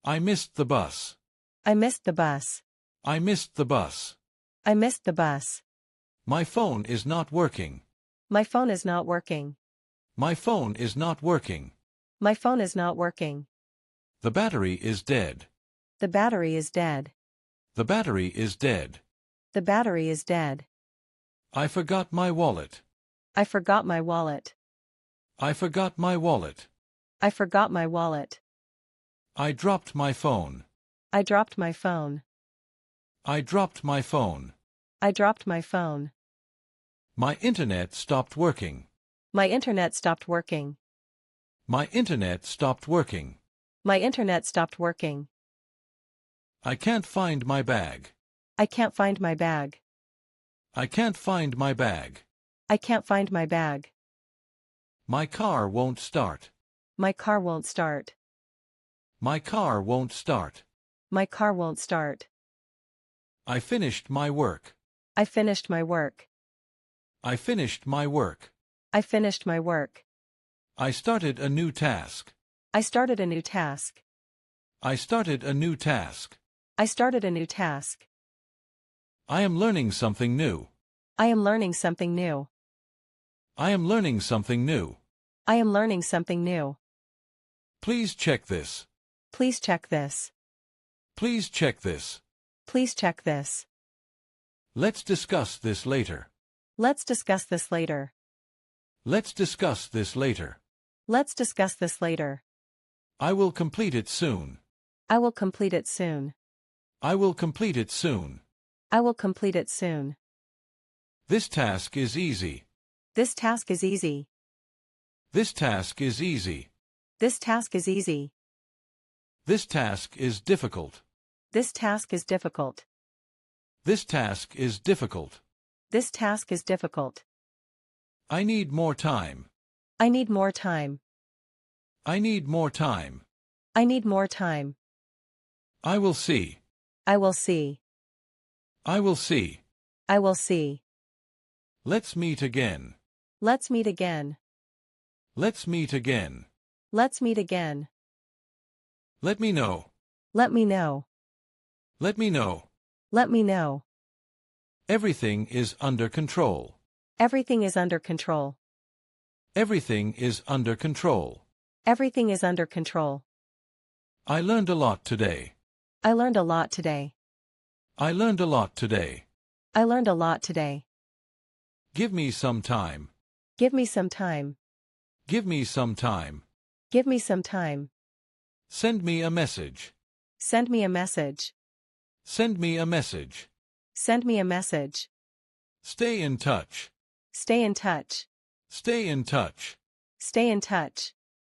I missed the bus. I missed the bus. I missed the bus. I missed the bus. My phone is not working. My phone is not working. My phone is not working. My phone is not working. The battery is dead. The battery is dead. The battery is dead. The battery is dead. I forgot my wallet. I forgot my wallet. I forgot my wallet. I forgot my wallet. I dropped my phone. I dropped my phone. I dropped my phone. I dropped my phone. My internet stopped working. My internet stopped working. My internet stopped working. My internet stopped working. I can't find my bag. I can't find my bag. I can't find my bag. I can't find my bag. My car won't start. My car won't start. My car won't start. My car won't start. I finished my work. I finished my work. I finished my work. I finished my work. I started a new task. I started a new task. I started a new task. I started a new task. I am learning something new. I am learning something new. I am learning something new. I am learning something new. Please check this. Please check this. Please check this. Please check this. Let's discuss this later. Let's discuss this later. Let's discuss this later. Let's discuss this later. I will complete it soon. I will complete it soon. I will complete it soon. I will complete it soon. This task is easy. This task is easy. This task is easy. This task is easy. This task is difficult. This task is difficult. This task is difficult. This task is difficult. I need more time. I need more time. I need more time. I need more time. I will see. I will see. I will see. I will see. Let's meet again. Let's meet again. Let's meet again. Let's meet again. Let me know. Let me know. Let me know. Let me know. Everything is under control. Everything is under control. Everything is under control. Everything is under control. I learned a lot today. I learned a lot today. I learned a lot today. I learned a lot today. Give me some time. Give me some time. Give me some time. Give me some time. Send me a message. Send me a message. Send me a message. Send me a message. Stay in touch. Stay in touch. Stay in touch. Stay in touch.